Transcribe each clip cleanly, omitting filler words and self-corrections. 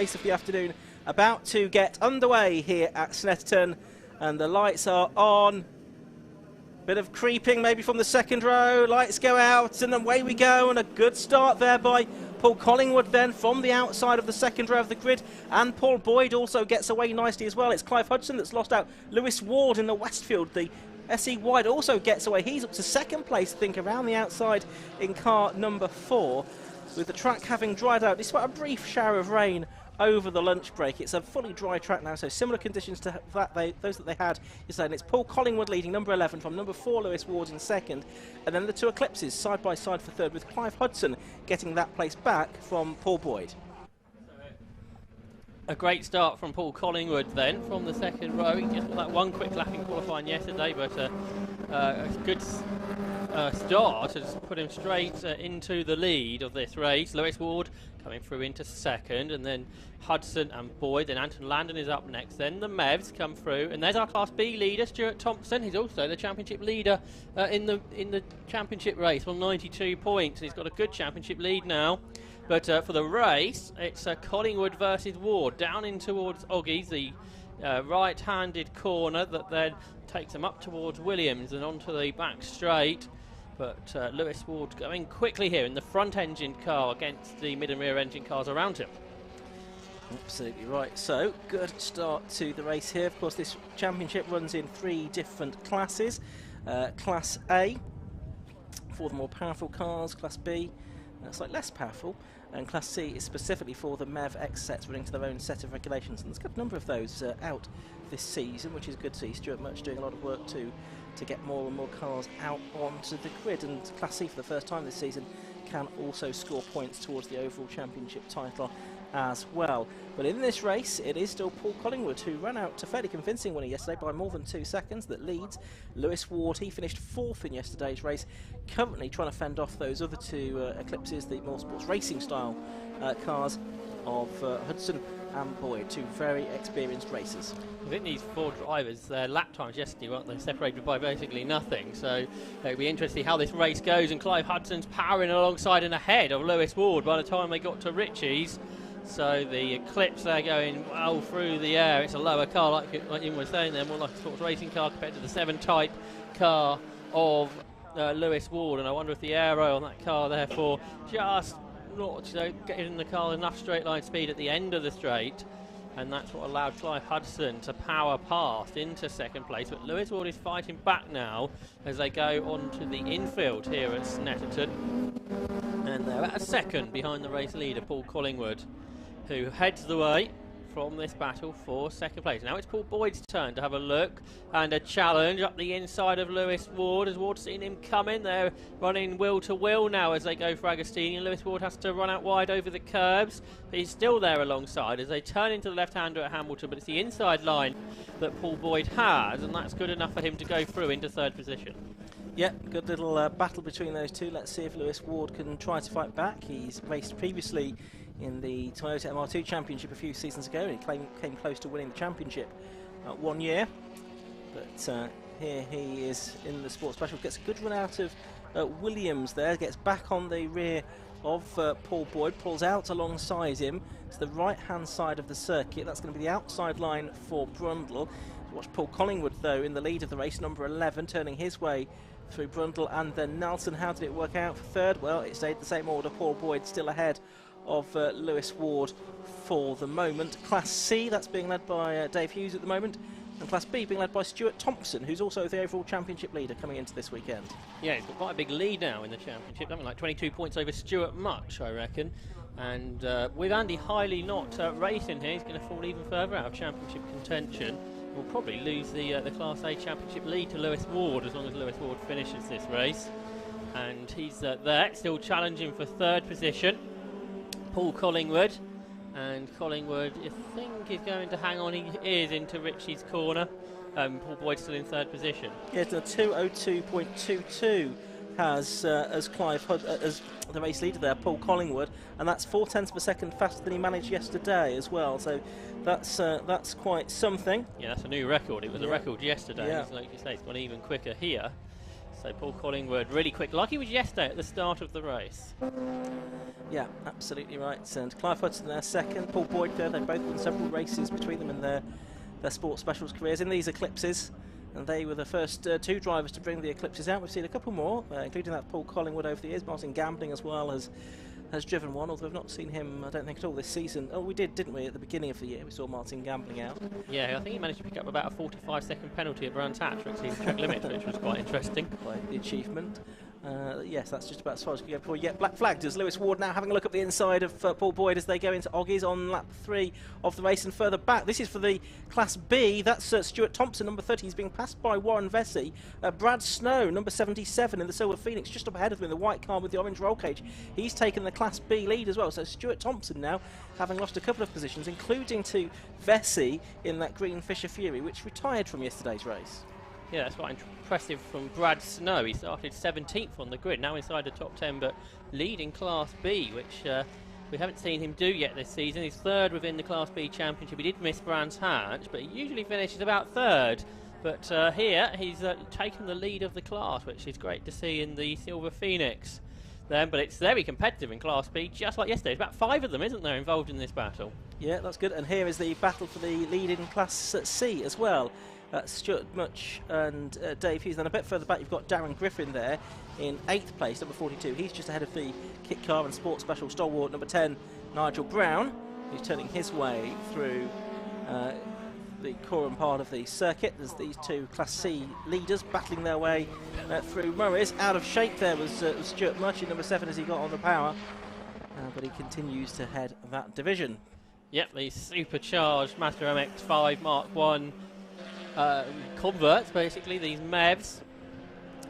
race of the afternoon about to get underway here at Snetterton, and the lights are on. Bit of creeping maybe from the second row, lights go out and away we go, and a good start there by Paul Collingwood then from the outside of the second row of the grid, and Paul Boyd also gets away nicely as well. It's Clive Hudson that's lost out. Lewis Ward in the Westfield, the SE Wide, also gets away. He's up to second place, I think, around the outside in car number 4, with the track having dried out despite a brief shower of rain over the lunch break. It's a fully dry track now, so similar conditions to those that they had yesterday. And it's Paul Collingwood leading, number 11, from number 4 Lewis Ward in second, and then the two Eclipses side by side for third, with Clive Hudson getting that place back from Paul Boyd. A great start from Paul Collingwood then from the second row. He just got that one quick lap in qualifying yesterday, but a good start has put him straight into the lead of this race. Lewis Ward coming through into second, and then Hudson and Boyd. Then Anton Landon is up next. Then the Mevs come through, and there's our Class B leader, Stuart Thompson. He's also the championship leader in the championship race on 92 points. He's got a good championship lead now. But for the race, it's Collingwood versus Ward, down in towards Oggies, the right-handed corner that then takes them up towards Williams and onto the back straight. But Lewis Ward going quickly here in the front-engine car against the mid and rear-engine cars around him. Absolutely right. So, good start to the race here. Of course, this championship runs in 3 different classes. Class A for the more powerful cars, Class B slightly less powerful, and Class C is specifically for the MEV X sets running to their own set of regulations, and there's a good number of those out this season, which is good to see. Stuart Much doing a lot of work to get more and more cars out onto the grid, and Class C for the first time this season can also score points towards the overall championship title as well. But in this race, it is still Paul Collingwood who ran out to fairly convincing winning yesterday by more than 2 seconds that leads. Lewis Ward, he finished 4th in yesterday's race, currently trying to fend off those other 2 Eclipses, the more sports racing style cars of Hudson and Boyd, 2 very experienced racers. I think these 4 drivers, their lap times yesterday, weren't they, separated by basically nothing, so it'll be interesting how this race goes, and Clive Hudson's powering alongside and ahead of Lewis Ward by the time they got to Ritchie's. So the Eclipse, they're going well through the air. It's a lower car, like you were saying there, more like a sports racing car compared to the 7 type car of Lewis Ward, and I wonder if the aero on that car therefore just not getting the car enough straight line speed at the end of the straight, and that's what allowed Clive Hudson to power past into second place. But Lewis Ward is fighting back now as they go onto the infield here at Snetterton, and they're at a second behind the race leader Paul Collingwood, who heads the way from this battle for second place. Now it's Paul Boyd's turn to have a look, and a challenge up the inside of Lewis Ward. As Ward's seen him coming, they're running wheel to wheel now as they go for Agostini, and Lewis Ward has to run out wide over the curbs, but he's still there alongside as they turn into the left-hander at Hamilton. But it's the inside line that Paul Boyd has, and that's good enough for him to go through into 3rd position. Yeah, good little battle between those 2. Let's see if Lewis Ward can try to fight back. He's raced previously in the Toyota MR2 Championship a few seasons ago, and he came close to winning the championship 1 year. But here he is in the Sports Special, gets a good run out of Williams there, gets back on the rear of Paul Boyd, pulls out alongside him to the right-hand side of the circuit. That's going to be the outside line for Brundle. Watch Paul Collingwood, though, in the lead of the race, number 11, turning his way through Brundle and then Nelson. How did it work out for 3rd? Well, it stayed the same order. Paul Boyd still ahead of Lewis Ward for the moment. Class C, that's being led by Dave Hughes at the moment, and Class B being led by Stuart Thompson, who's also the overall championship leader coming into this weekend. Yeah, he's got quite a big lead now in the championship, something like 22 points over Stuart Much, I reckon. And with Andy Hiley not racing here, he's going to fall even further out of championship contention. We'll probably lose the Class A championship lead to Lewis Ward as long as Lewis Ward finishes this race. And he's there, still challenging for 3rd position. Paul Collingwood, and Collingwood, I think, is going to hang on. He is into Ritchie's corner. Paul Boyd still in 3rd position. Yeah, the 2:02.22 has as the race leader there, Paul Collingwood, and that's 0.4 of a second faster than he managed yesterday as well. So that's quite something. Yeah, that's a new record. It was a record yesterday. Yeah. Like you say, it's gone even quicker here. So Paul Collingwood really quick, like he was yesterday at the start of the race. Yeah, absolutely right. And Clive Hudson there second, Paul Boyd third. They've both won several races between them in their sports specials careers in these Eclipses, and they were the first two drivers to bring the Eclipses out. We've seen a couple more, including that Paul Collingwood over the years. Martin Gambling as well has driven one, although I've not seen him, I don't think, at all this season. Oh, we did, didn't we, at the beginning of the year? We saw Martin Gambling out. Yeah, I think he managed to pick up about a 45-second penalty at Brands Hatch for exceeding track limits, which was quite interesting. Quite the achievement. Yes, that's just about as far as we can go before we get black flagged. As Lewis Ward now having a look at the inside of Paul Boyd as they go into Oggies on lap 3 of the race and further back. This is for the Class B. That's Stuart Thompson, number 30. He's being passed by Warren Vesey. Brad Snow, number 77 in the Silver Phoenix, just up ahead of him in the white car with the orange roll cage. He's taken the Class B lead as well. So Stuart Thompson now having lost a couple of positions, including to Vesey in that green Fisher Fury, which retired from yesterday's race. Yeah, that's quite impressive from Brad Snow. He started 17th on the grid, now inside the top 10, but leading Class B, which we haven't seen him do yet this season. He's third within the Class B Championship. He did miss Brands Hatch, but he usually finishes about third. But here, he's taken the lead of the class, which is great to see in the Silver Phoenix. But it's very competitive in Class B, just like yesterday. There's about 5 of them, isn't there, involved in this battle? Yeah, that's good. And here is the battle for the lead in Class C as well. Stuart Much and Dave Hughes. Then a bit further back you've got Darren Griffin there in 8th place, number 42. He's just ahead of the kit car and sports special stalwart number 10, Nigel Brown, who's turning his way through the Coram part of the circuit. There's these two Class C leaders battling their way through Murray's. Out of shape there was Stuart Much in number 7 as he got on the power, but he continues to head that division. Yep, the supercharged Mazda MX-5 Mark 1 converts, basically, these MEVs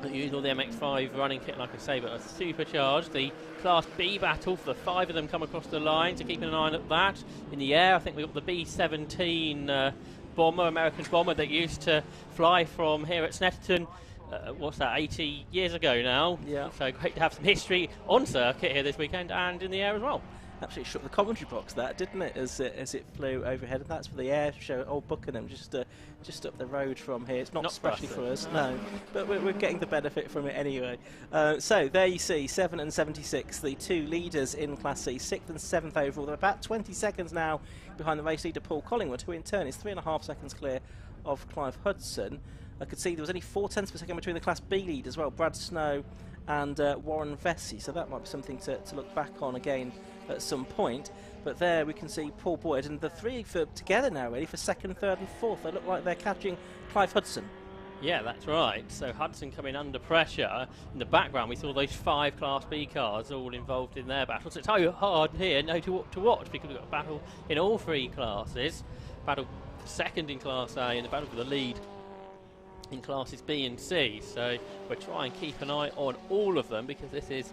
that use all the MX-5 running kit, like I say, but are supercharged. The Class B battle for the 5 of them come across the line, so keeping an eye on that. In the air, I think we've got the B-17 bomber, American bomber, that used to fly from here at Snetterton, what's that, 80 years ago now. Yeah. So great to have some history on circuit here this weekend and in the air as well. Absolutely shook the commentary box, that, didn't it, as it flew overhead. And that's for the air show at Old Buckingham, just up the road from here. It's not especially for us, no, but we're getting the benefit from it anyway. So there you see 7 and 76, the two leaders in Class C, 6th and 7th overall. They're about 20 seconds now behind the race leader Paul Collingwood, who in turn is 3.5 seconds clear of Clive Hudson. I could see there was only 0.4 per second between the Class B lead as well, Brad Snow and Warren Vesey, so that might be something to look back on again at some point. But there we can see Paul Boyd and the three together now really for 2nd, 3rd and 4th. They look like they're catching Clive Hudson. Yeah, that's right. So Hudson coming under pressure. In the background we saw those 5 Class B cars all involved in their battles. It's so hard here to watch because we've got a battle in all 3 classes. Battle for 2nd in Class A and the battle for the lead in Classes B and C. So we'll try and keep an eye on all of them because this is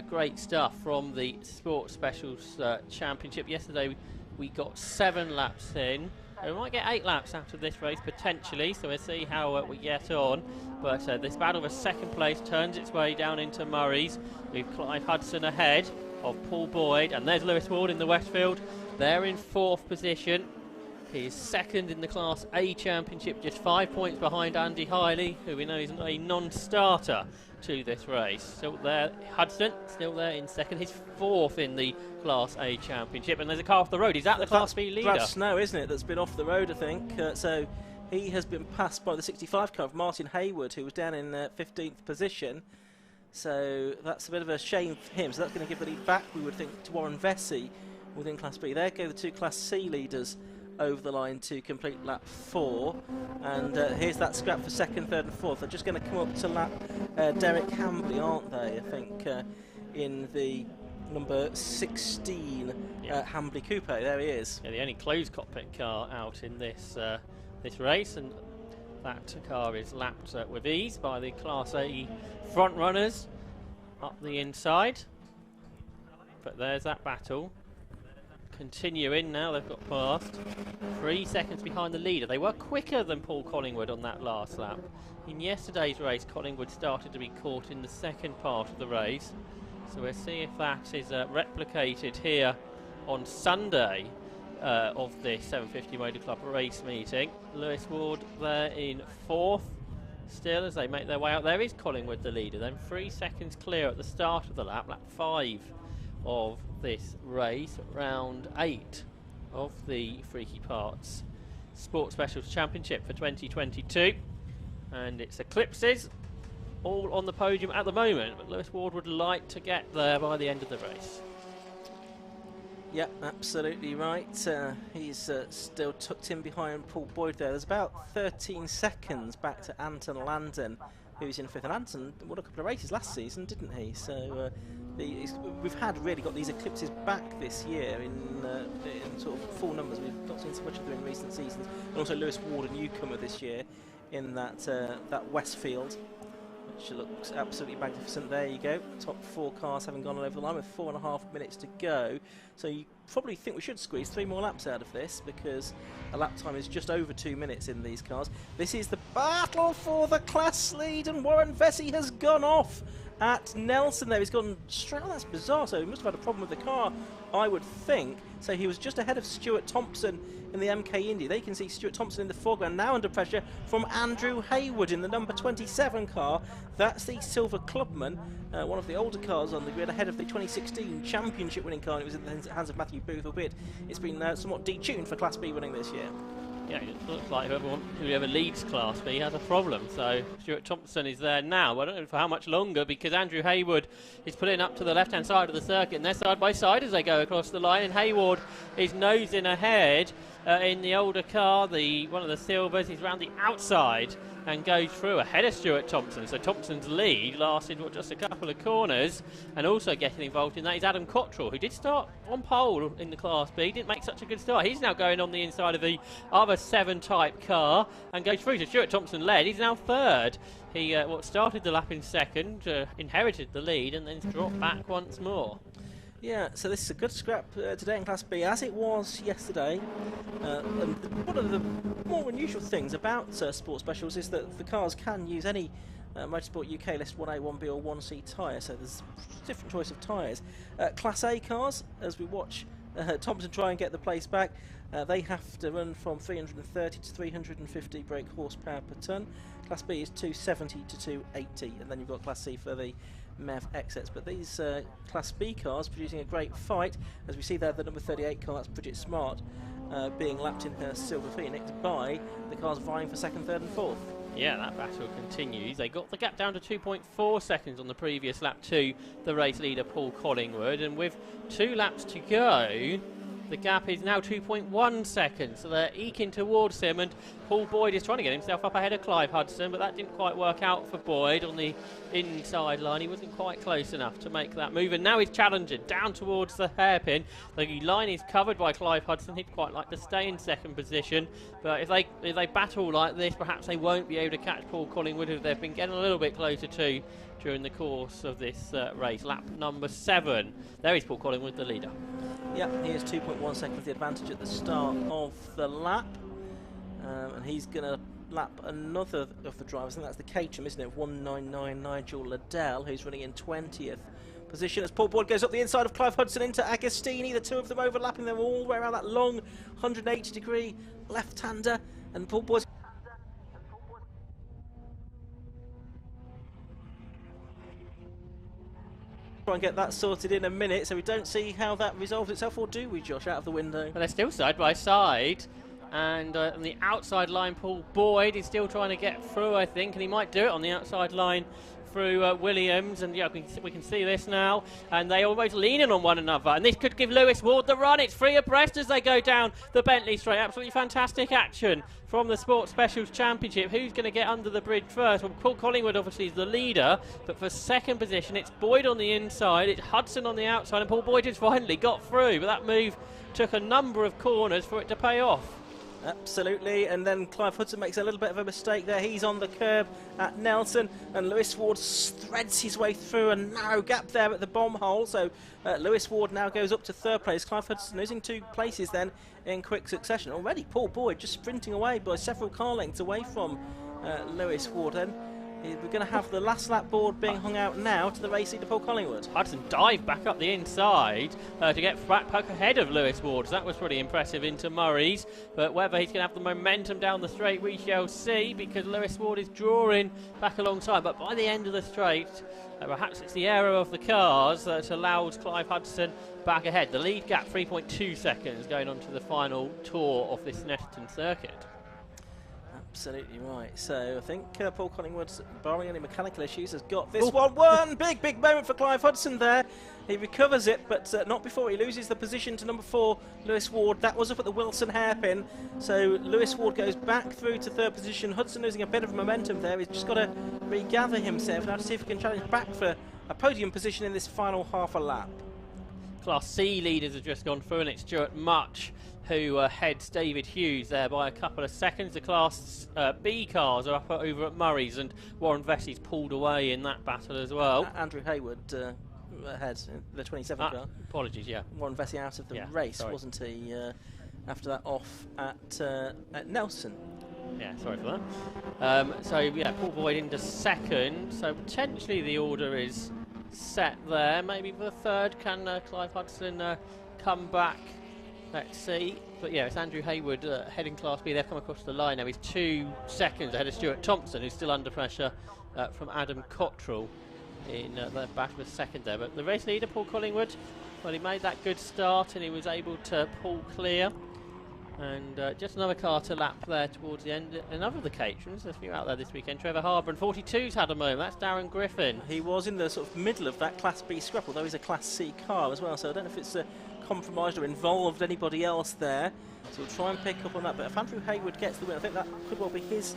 great stuff from the Sports Specials Championship. Yesterday we got 7 laps in. We might get 8 laps out of this race potentially, so we'll see how we get on. But this battle for 2nd place turns its way down into Murray's. We've Clive Hudson ahead of Paul Boyd, and there's Lewis Ward in the Westfield. They're in 4th position. He's 2nd in the Class A Championship, just 5 points behind Andy Hiley, who we know is a non-starter to this race. Still there, Hudson, still there in 2nd. He's 4th in the Class A Championship, and there's a car off the road. Is that the Class B leader? Brad Snow, isn't it, that's been off the road, I think. So he has been passed by the 65 car of Martin Hayward, who was down in 15th position. So that's a bit of a shame for him. So that's going to give the lead back, we would think, to Warren Vesey within Class B. There go the 2 Class C leaders over the line to complete lap 4, and here's that scrap for 2nd, 3rd and 4th. They're just going to come up to lap Derek Hambley, aren't they, I think, in the number 16 Hambley Coupe. There he is. Yeah, the only closed cockpit car out in this this race, and that car is lapped with ease by the Class A front runners up the inside. But there's that battle continuing now. They've got past 3 seconds behind the leader. They were quicker than Paul Collingwood on that last lap. In yesterday's race, Collingwood started to be caught in the 2nd part of the race, so we'll see if that is replicated here on Sunday of the 750 Motor Club race meeting. Lewis Ward there in 4th, still as they make their way out. There is Collingwood the leader, then 3 seconds clear at the start of the lap 5 of this race, round 8 of the FreakyParts Sports Specials Championship for 2022. And it's Eclipses all on the podium at the moment, but Lewis Ward would like to get there by the end of the race. Yeah, absolutely right. He's still tucked in behind Paul Boyd there. There's about 13 seconds back to Anton Landon, who's in 5th. And Anton won a couple of races last season, didn't he? So we've really got these Eclipses back this year in sort of full numbers. We've not seen so much of them in recent seasons. And also Lewis Ward, a newcomer this year, in that Westfield, which looks absolutely magnificent. There you go, top 4 cars having gone over the line with 4.5 minutes to go. So you probably think we should squeeze 3 more laps out of this, because a lap time is just over 2 minutes in these cars. This is the battle for the class lead, and Warren Vesey has gone off at Nelson there. He's gone straight. Oh, that's bizarre. So he must have had a problem with the car, I would think. So he was just ahead of Stuart Thompson in the MK Indy. They can see Stuart Thompson in the foreground, now under pressure from Andrew Haywood in the number 27 car. That's the Silver Clubman, one of the older cars on the grid, ahead of the 2016 championship winning car. It was in the hands of Matthew Booth, albeit it's been somewhat detuned for Class B running this year. Yeah, it looks like whoever leads Class B has a problem. So Stuart Thompson is there now. I don't know for how much longer, because Andrew Haywood is pulling up to the left-hand side of the circuit, and they're side by side as they go across the line. And Haywood is nosing ahead in the older car, one of the silvers. He's round the outside and goes through ahead of Stuart Thompson. So Thompson's lead lasted just a couple of corners, and also getting involved in that is Adam Cottrell, who did start on pole in the Class B, didn't make such a good start. He's now going on the inside of the other 7 type car and goes through. So Stuart Thompson led, he's now 3rd. He started the lap in 2nd, inherited the lead, and then dropped back once more. Yeah, so this is a good scrap today in Class B, as it was yesterday. And one of the more unusual things about Sports Specials is that the cars can use any Motorsport UK List 1A, 1B or 1C tyre, so there's a different choice of tyres. Class A cars, as we watch Thompson try and get the place back, they have to run from 330 to 350 brake horsepower per tonne. Class B is 270 to 280, and then you've got Class C for the MEV exits. But these Class B cars producing a great fight, as we see there the number 38 car, that's Bridget Smart, being lapped in her Silver Phoenix by the cars vying for 2nd, 3rd and 4th. Yeah, that battle continues. They got the gap down to 2.4 seconds on the previous lap to the race leader Paul Collingwood, and with 2 laps to go, the gap is now 2.1 seconds, so they're eking towards him, and Paul Boyd is trying to get himself up ahead of Clive Hudson, but that didn't quite work out for Boyd on the inside line. He wasn't quite close enough to make that move, and now he's challenging down towards the hairpin. The line is covered by Clive Hudson. He'd quite like to stay in 2nd position, but if they battle like this, perhaps they won't be able to catch Paul Collingwood, who they've been getting a little bit closer to during the course of this race. Lap number 7. There is Paul Collingwood, the leader. Yeah, he is 2.1 seconds the advantage at the start of the lap. And he's going to lap another of the drivers. I think that's the Caterham, isn't it? 199 Nigel Liddell, who's running in 20th position as Paul Boyd goes up the inside of Clive Hudson into Agostini. The two of them overlapping them all the way around that long 180-degree left-hander. And Paul Boyd's try and get that sorted in a minute, so we don't see how that resolves itself, or do we, Josh, out of the window? But they're still side by side, and on the outside line, Paul Boyd is still trying to get through, I think, and he might do it on the outside line through Williams, and yeah, we can see this now, and they almost leaning on one another, and this could give Lewis Ward the run. It's 3 abreast as they go down the Bentley straight. Absolutely fantastic action from the Sports Specials Championship. Who's going to get under the bridge first? Well, Paul Collingwood obviously is the leader, but for 2nd position it's Boyd on the inside, it's Hudson on the outside, and Paul Boyd has finally got through, but that move took a number of corners for it to pay off. Absolutely, and then Clive Hudson makes a little bit of a mistake there. He's on the curb at Nelson, and Lewis Ward threads his way through a narrow gap there at the bomb hole. So Lewis Ward now goes up to 3rd place. Clive Hudson losing 2 places then in quick succession. Already Paul Boyd just sprinting away by several car lengths away from Lewis Ward then. We're going to have the last lap board being hung out now to the race leader Paul Collingwood. Hudson dived back up the inside to get back ahead of Lewis Ward. So that was pretty impressive into Murray's. But whether he's going to have the momentum down the straight, we shall see, because Lewis Ward is drawing back alongside. But by the end of the straight, perhaps it's the error of the cars that allows Clive Hudson back ahead. The lead gap 3.2 seconds going on to the final tour of this Snetterton circuit. Absolutely right. So I think Paul Collingwood, barring any mechanical issues, has got this one. Big moment for Clive Hudson there. He recovers it, but not before he loses the position to number 4, Lewis Ward. That was up at the Wilson hairpin. So Lewis Ward goes back through to 3rd position. Hudson losing a bit of momentum there. He's just got to regather himself now to see if he can challenge back for a podium position in this final half a lap. Class C leaders have just gone through, and it's Stuart Much who heads David Hughes there by a couple of seconds. The Class B cars are up over at Murray's, and Warren Vessey's pulled away in that battle as well. Andrew Hayward ahead, the 27 car. Apologies, yeah. Warren Vessey out of the race, wasn't he? After that, off at Nelson. Yeah, sorry for that. So yeah, Paul Boyd into 2nd. So potentially the order is set there. Maybe for the 3rd, can Clive Hudson come back? Let's see. But yeah, it's Andrew Hayward heading Class B. They've come across the line now. He's 2 seconds ahead of Stuart Thompson, who's still under pressure from Adam Cottrell in the battle for 2nd there. But the race leader, Paul Collingwood, well, he made that good start and he was able to pull clear. And just another car to lap there towards the end. Another of the Caterans, there's a few out there this weekend. Trevor Harbour and 42's had a moment. That's Darren Griffin. He was in the sort of middle of that Class B scrap, although he's a Class C car as well. So I don't know if it's compromised or involved anybody else there. So we'll try and pick up on that. But if Andrew Hayward gets the win, I think that could well be his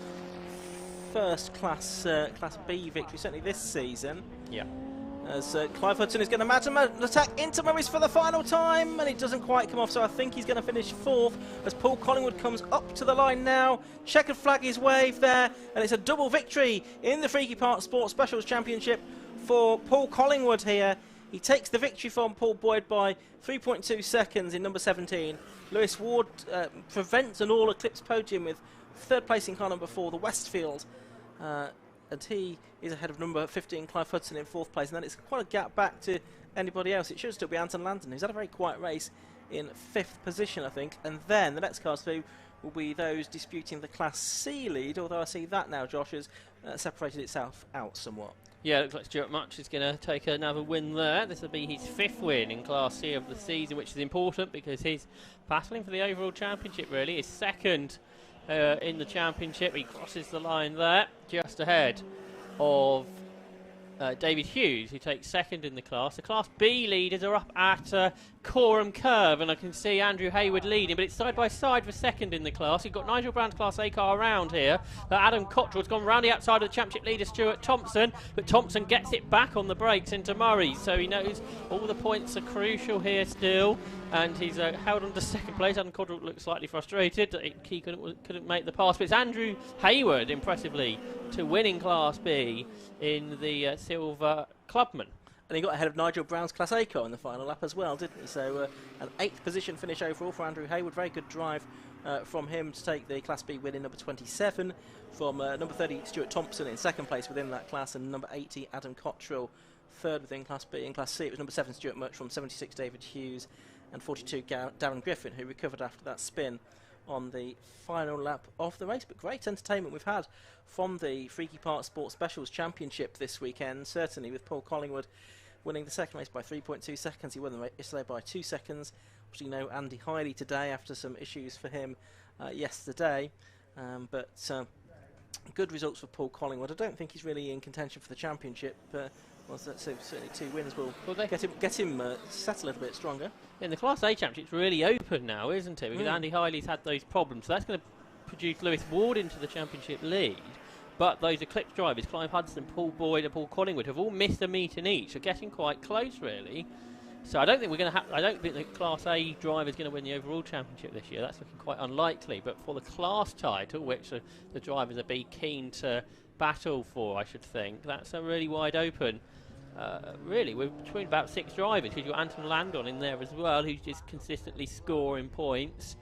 first Class B victory, certainly this season. Yeah. As Clive Hudson is going to mount an attack into Murray's for the final time, and it doesn't quite come off, so I think he's going to finish 4th as Paul Collingwood comes up to the line now. Checkered flag is waved there, and it's a double victory in the FreakyParts Sports Specials Championship for Paul Collingwood here. He takes the victory from Paul Boyd by 3.2 seconds in number 17. Lewis Ward prevents an all-eclipse podium with 3rd place in car number 4, the Westfield. And he is ahead of number 15, Clive Hudson, in 4th place. And then it's quite a gap back to anybody else. It should still be Anton Landon, who's had a very quiet race in 5th position, I think. And then the next cars through will be those disputing the Class C lead, although I see that now, Josh, has separated itself out somewhat. Yeah, it looks like Stuart Much is going to take another win there. This will be his 5th win in Class C of the season, which is important because he's battling for the overall championship, really. His 2nd in the championship. He crosses the line there, just ahead of David Hughes, who takes 2nd in the class. The Class B leaders are up at Coram Curve, and I can see Andrew Hayward leading, but it's side by side for 2nd in the class. You've got Nigel Brown's Class A car around here. Adam Cottrell's gone round the outside of the championship leader, Stuart Thompson, but Thompson gets it back on the brakes into Murray, so he knows all the points are crucial here still, and he's held on to 2nd place. Adam Cottrell looks slightly frustrated that he couldn't make the pass, but it's Andrew Hayward, impressively, to win in Class B in the Silver Clubman. And he got ahead of Nigel Brown's Class A car in the final lap as well, didn't he? So an 8th position finish overall for Andrew Hayward. Very good drive from him to take the Class B win in number 27. From number 30, Stuart Thompson in 2nd place within that class, and number 80, Adam Cottrell, 3rd within Class B. In Class C, it was number 7, Stuart Much, from 76, David Hughes, and 42, Darren Griffin, who recovered after that spin on the final lap of the race. But great entertainment we've had from the FreakyParts Sports Specials Championship this weekend, certainly with Paul Collingwood winning the 2nd race by 3.2 seconds. He won the race yesterday by 2 seconds. Obviously no Andy Hiley today after some issues for him yesterday, but good results for Paul Collingwood. I don't think he's really in contention for the championship. Well, so certainly 2 wins will get him set a little bit stronger. In the Class A Championship, it's really open now, isn't it? Because Andy Hiley's had those problems. So that's going to produce Lewis Ward into the championship lead. But those Eclipse drivers, Clive Hudson, Paul Boyd and Paul Collingwood, have all missed a meet in each. So getting quite close, really. So I don't think we're going to have. I don't think the Class A driver is going to win the overall championship this year. That's looking quite unlikely. But for the class title, which the drivers would be keen to battle for, I should think, that's a really wide open. Really, we're between about 6 drivers. You've got Anton Landon in there as well, who's just consistently scoring points.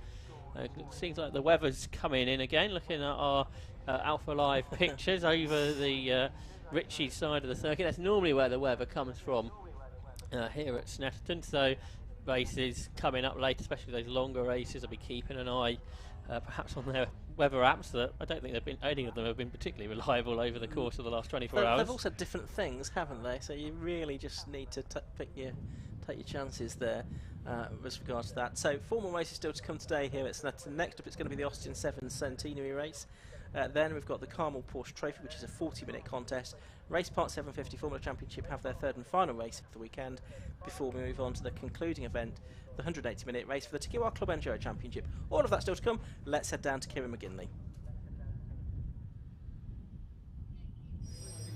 It seems like the weather's coming in again. Looking at our Alpha Live pictures over the Ritchie side of the circuit. That's normally where the weather comes from here at Snetterton. So races coming up later, especially those longer races, I'll be keeping an eye perhaps on their weather apps. That I don't think any of them have been particularly reliable over the course of the last 24 hours. They've also different things, haven't they? So you really just need to take your chances there with regards to that. So 4 more races still to come today here at Snetterton. Next up, it's going to be the Austin 7 Centenary race. Then we've got the Carmel Porsche Trophy, which is a 40-minute contest. FreakyParts 750 Formula Championship have their 3rd and final race of the weekend before we move on to the concluding event, the 180-minute race for the Takiwa Club Enduro Championship. All of that still to come. Let's head down to Kieran McGinley.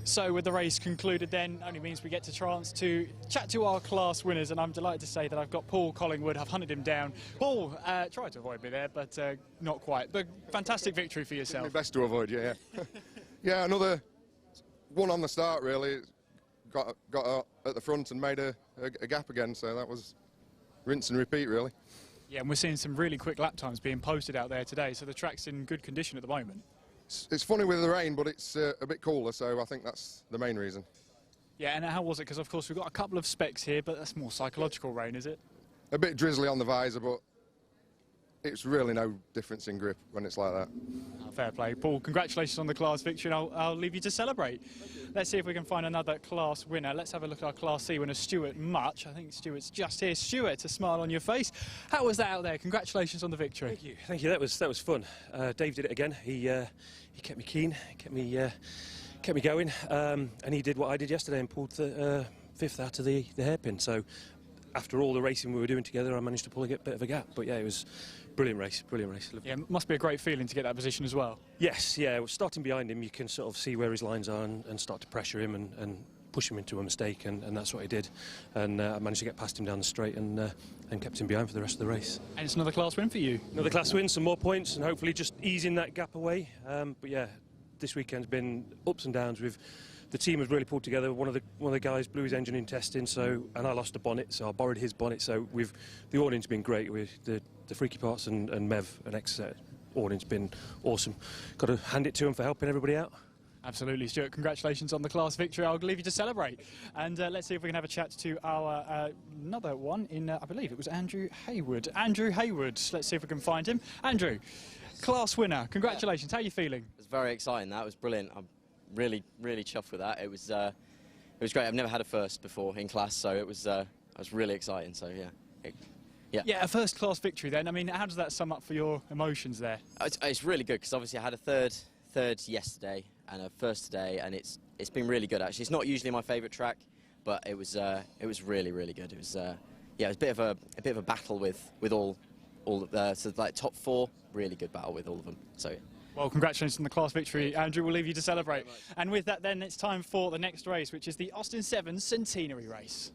So with the race concluded then, only means we get the chance to chat to our class winners, and I'm delighted to say that I've got Paul Collingwood. I've hunted him down. Paul tried to avoid me there, but not quite. But fantastic victory for yourself. It's best to avoid you, yeah. Yeah, another one on the start, really. Got at the front and made a gap again, so that was rinse and repeat, really. Yeah, and we're seeing some really quick lap times being posted out there today, so the track's in good condition at the moment. It's funny with the rain, but it's a bit cooler, so I think that's the main reason. Yeah, and how was it? Because, of course, we've got a couple of specs here, but that's more psychological rain, is it? A bit drizzly on the visor, but it's really no difference in grip when it's like that. Oh, fair play. Paul, congratulations on the class victory, and I'll leave you to celebrate. Let's see if we can find another class winner. Let's have a look at our Class C winner, Stuart Much. I think Stuart's just here. Stuart, a smile on your face. How was that out there? Congratulations on the victory. Thank you. Thank you. That was fun. Dave did it again. He kept me keen, kept me going, and he did what I did yesterday and pulled the 5th out of the hairpin. So after all the racing we were doing together, I managed to pull a bit of a gap. But yeah, it was brilliant race. Yeah, it must be a great feeling to get that position as well. Yes, yeah. Starting behind him, you can sort of see where his lines are and start to pressure him and push him into a mistake, and that's what he did. And I managed to get past him down the straight and kept him behind for the rest of the race. And it's another class win for you. Another class win, some more points, and hopefully just easing that gap away. But yeah, this weekend's been ups and downs. The team has really pulled together. One of the guys blew his engine in testing, and I lost a bonnet, so I borrowed his bonnet. So the audience been great. With the FreakyParts and Mev and Exeter audience been awesome. Got to hand it to them for helping everybody out. Absolutely, Stuart. Congratulations on the class victory. I'll leave you to celebrate. And let's see if we can have a chat to our another one in, I believe it was Andrew Hayward. Andrew Hayward. Let's see if we can find him. Andrew, class winner. Congratulations. How are you feeling? It was very exciting. That was brilliant. I'm really chuffed with that. It was great. I've never had a first before in class, so it was really exciting. So yeah. Yeah, a first class victory then. I mean, how does that sum up for your emotions there? It's really good because obviously I had a third yesterday and a first today, and it's been really good actually. It's not usually my favourite track, but it was really good. It was it was a bit of a battle with all so like top 4, really good battle with all of them. So. Yeah. Well, congratulations on the class victory, Andrew. We'll leave you to celebrate. And with that then, it's time for the next race, which is the Austin 7 Centenary race.